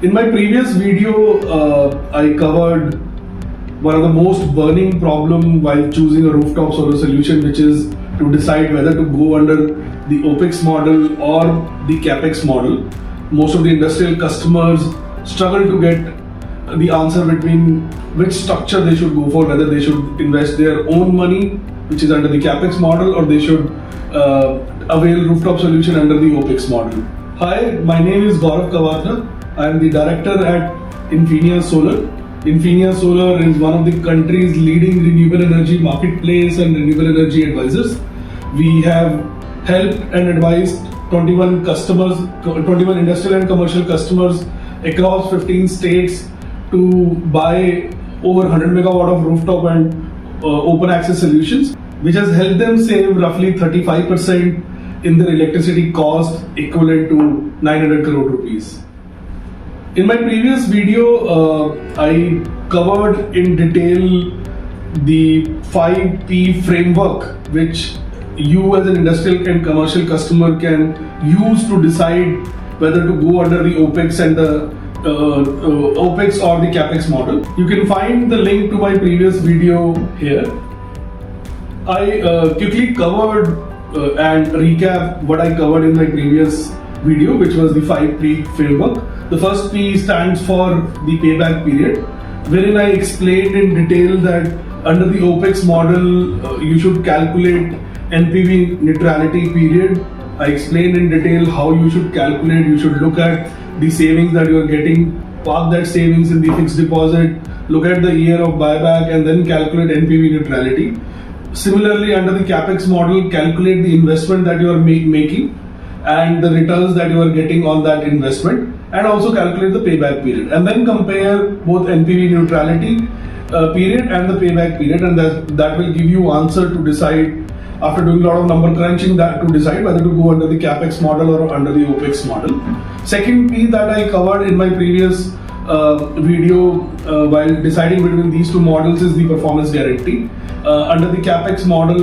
In my previous video, I covered one of the most burning problem while choosing a rooftop solar solution, which is to decide whether to go under the OPEX model or the CAPEX model. Most of the industrial customers struggle to get the answer between which structure they should go for, whether they should invest their own money, which is under the CAPEX model, or they should avail rooftop solution under the OPEX model. Hi, my name is Gaurav Kawatra. I am the director at Infinia Solar. Infinia Solar is one of the country's leading renewable energy marketplace and renewable energy advisors. We have helped and advised 21 industrial and commercial customers across 15 states to buy over 100 megawatt of rooftop and open access solutions, which has helped them save roughly 35% in their electricity cost, equivalent to 900 crore rupees. In my previous video, I covered in detail the 5P framework, which you as an industrial and commercial customer can use to decide whether to go under the OPEX and the OPEX or the CAPEX model. You can find the link to my previous video here. I quickly covered and recap what I covered in my previous video, which was the 5P framework. The first P stands for the payback period, wherein I explained in detail that under the OPEX model, you should calculate NPV neutrality period. I explained in detail how you should calculate. You should look at the savings that you are getting, park that savings in the fixed deposit, look at the year of buyback, and then calculate NPV neutrality. Similarly, under the CAPEX model, calculate the investment that you are making and the returns that you are getting on that investment, and also calculate the payback period, and then compare both NPV neutrality period and the payback period, and that will give you answer to decide, after doing a lot of number crunching, that to decide whether to go under the CAPEX model or under the OPEX model. Second P that I covered in my previous video while deciding between these two models is the performance guarantee. Under the CAPEX model,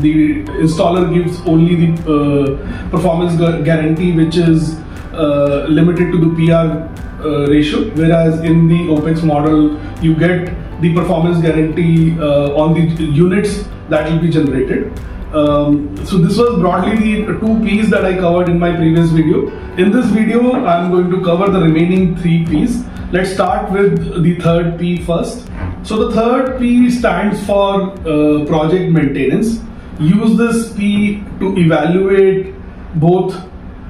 the installer gives only the performance guarantee, which is limited to the PR ratio, whereas in the OPEX model, you get the performance guarantee on the units that will be generated. So this was broadly the two P's that I covered in my previous video. In this video, I'm going to cover the remaining three P's. Let's start with the third P first. So the third P stands for project maintenance. Use this P to evaluate both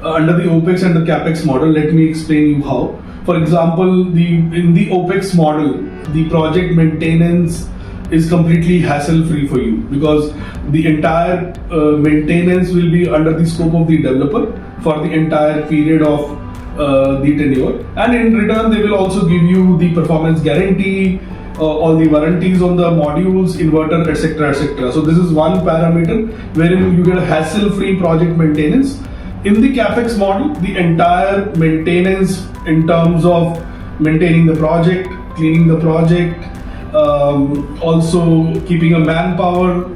under the OPEX and the CAPEX model. Let me explain you how. For example, in the OPEX model, the project maintenance is completely hassle-free for you, because the entire maintenance will be under the scope of the developer for the entire period of the tenure, and in return they will also give you the performance guarantee, all the warranties on the modules, inverter, etc., etc. So this is one parameter wherein you get a hassle-free project maintenance. In the CAPEX model, the entire maintenance in terms of maintaining the project, cleaning the project, also keeping a manpower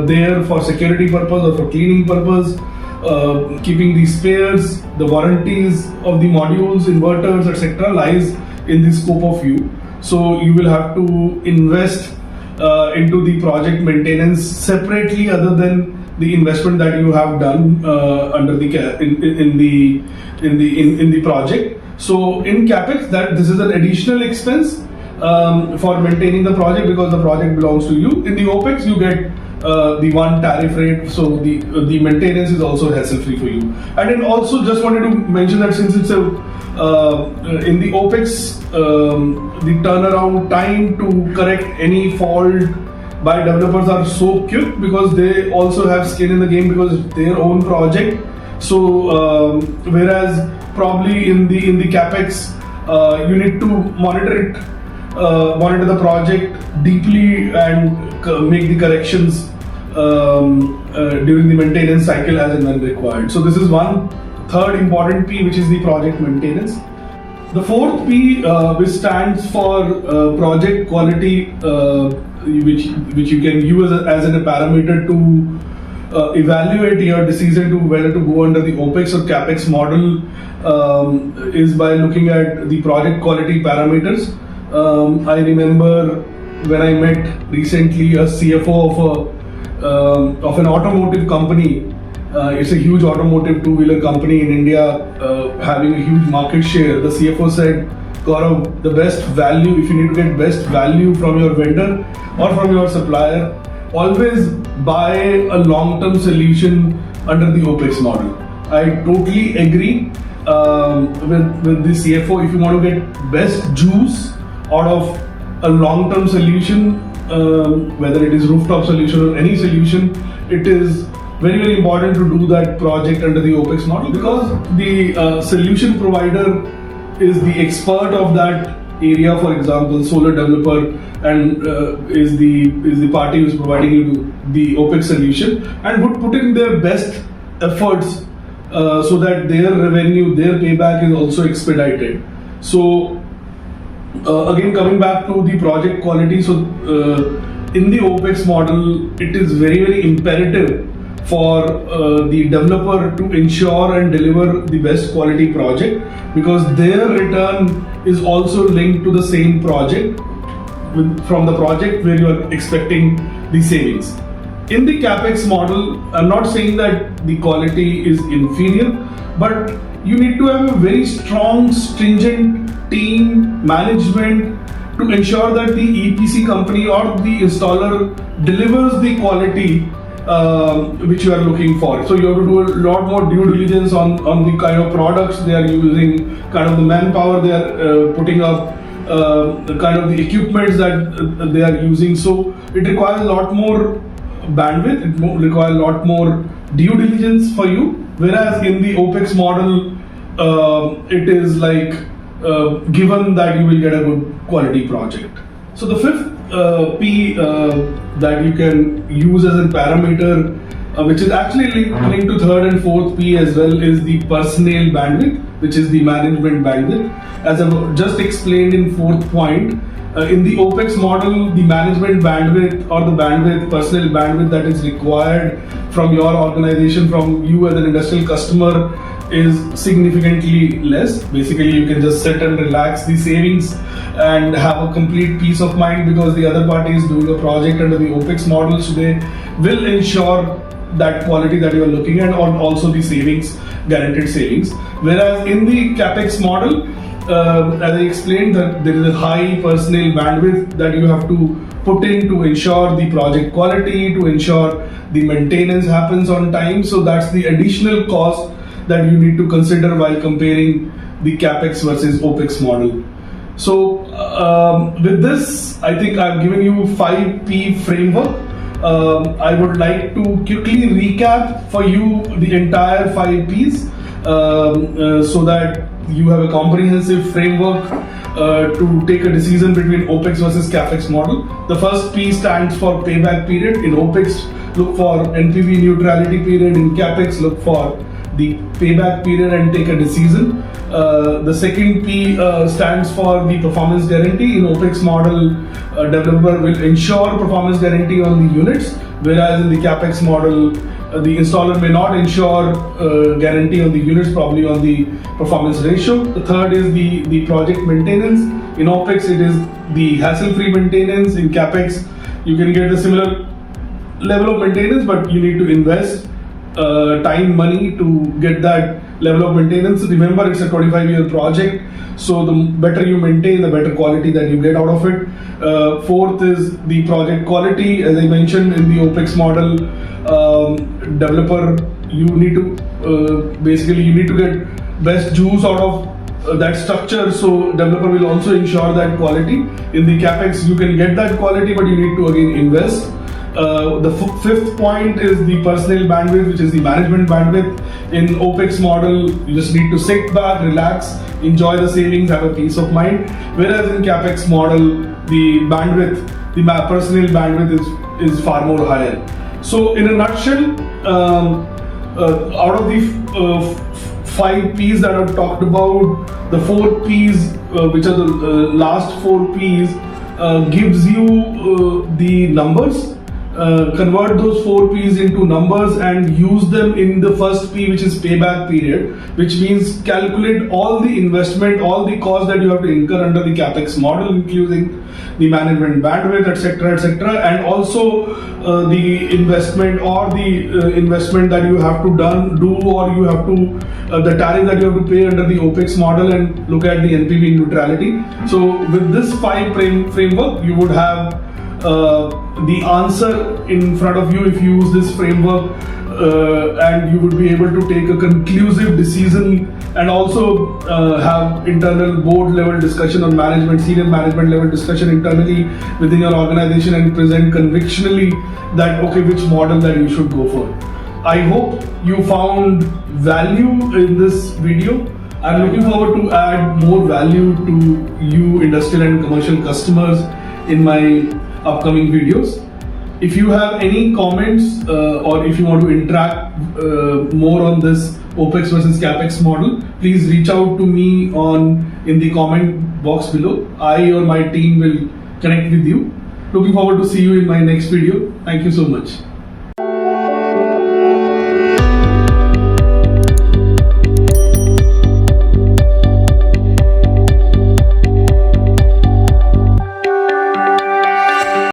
there for security purpose or for cleaning purpose, keeping the spares, the warranties of the modules, inverters, etc. lies in the scope of you. So you will have to invest into the project maintenance separately, other than the investment that you have done under the in the project. So in CAPEX, this is an additional expense for maintaining the project, because the project belongs to you. In the OPEX, you get the one tariff rate, so the maintenance is also hassle-free for you. And then also just wanted to mention that since it's in the OPEX, the turnaround time to correct any fault by developers are so quick, because they also have skin in the game, because it's their own project. So whereas probably in the CAPEX, you need to monitor the project deeply and make the corrections during the maintenance cycle as and when required. So this is one third important P, which is the project maintenance. The fourth P, which stands for project quality, which you can use as a parameter to evaluate your decision to whether to go under the OPEX or CAPEX model is by looking at the project quality parameters. I remember when I met recently a CFO of an automotive company. It's a huge automotive two-wheeler company in India, having a huge market share. The CFO said, Gaurav, the best value, if you need to get best value from your vendor or from your supplier, always buy a long-term solution under the OPEX model. I totally agree with the CFO. If you want to get best juice out of a long-term solution, whether it is rooftop solution or any solution, it is very, very important to do that project under the OPEX model, because the solution provider is the expert of that area. For example, solar developer and is the party who is providing you the OPEX solution and would put in their best efforts so that their revenue, their payback is also expedited. So again, coming back to the project quality, so in the OPEX model, it is very, very imperative for the developer to ensure and deliver the best quality project, because their return is also linked to the same project from the project where you are expecting the savings. In the CAPEX model, I'm not saying that the quality is inferior, but you need to have a very strong, stringent team management to ensure that the EPC company or the installer delivers the quality which you are looking for. So you have to do a lot more due diligence on the kind of products they are using, kind of the manpower they are putting up, the kind of the equipments that they are using. So it requires a lot more bandwidth, it requires a lot more due diligence for you. Whereas in the OPEX model, it is like given that you will get a good quality project. So the fifth P that you can use as a parameter, which is actually linked to third and fourth P as well, is the personnel bandwidth, which is the management bandwidth. As I've just explained in fourth point, in the OPEX model, the management bandwidth or the bandwidth, personnel bandwidth that is required from your organization, from you as an industrial customer, is significantly less. Basically, you can just sit and relax the savings and have a complete peace of mind, because the other party is doing a project under the OPEX model, so they will ensure that quality that you are looking at, or also the savings, guaranteed savings. Whereas in the CAPEX model, as I explained, that there is a high personnel bandwidth that you have to put in to ensure the project quality, to ensure the maintenance happens on time. So that's the additional cost that you need to consider while comparing the CAPEX versus OPEX model. So with this, I think I've given you 5P framework. I would like to quickly recap for you the entire 5Ps so that you have a comprehensive framework to take a decision between OPEX versus CAPEX model. The first P stands for payback period. In OPEX, look for NPV neutrality period. In CAPEX, look for the payback period and take a decision. The second P stands for the performance guarantee. In OPEX model, developer will ensure performance guarantee on the units, whereas in the CAPEX model, the installer may not ensure guarantee on the units, probably on the performance ratio. The third is the project maintenance. In OPEX, it is the hassle-free maintenance. In CAPEX, you can get a similar level of maintenance, but you need to invest time, money to get that level of maintenance. Remember, it's a 25-year project, so the better you maintain, the better quality that you get out of it. Fourth is the project quality. As I mentioned, in the OPEX model, developer, you need to basically you need to get best juice out of that structure, so developer will also ensure that quality. In the CAPEX, you can get that quality, but you need to again invest. The fifth point is the personnel bandwidth, which is the management bandwidth. In OPEX model, you just need to sit back, relax, enjoy the savings, have a peace of mind. Whereas in CAPEX model, the bandwidth, the personnel bandwidth is far more higher. So in a nutshell, out of the 5 P's that I've talked about, the 4 P's, which are the last 4 P's, gives you the numbers. convert those 4 P's into numbers and use them in the first P, which is payback period, which means calculate all the investment, all the costs that you have to incur under the CAPEX model, including the management bandwidth, etc., and also the investment or the investment that you have to do, or you have to the tariff that you have to pay under the OPEX model, and look at the NPV neutrality. So with this 5 framework, you would have the answer in front of you if you use this framework, and you would be able to take a conclusive decision, and also have internal board level discussion on management, senior management level discussion internally within your organization, and present convictionally that okay, which model that you should go for. I hope you found value in this video. I'm looking forward to add more value to you industrial and commercial customers in my upcoming videos. If you have any comments or if you want to interact more on this OPEX versus CAPEX model, please reach out to me in the comment box below. I or my team will connect with you. Looking forward to see you in my next video. Thank you so much.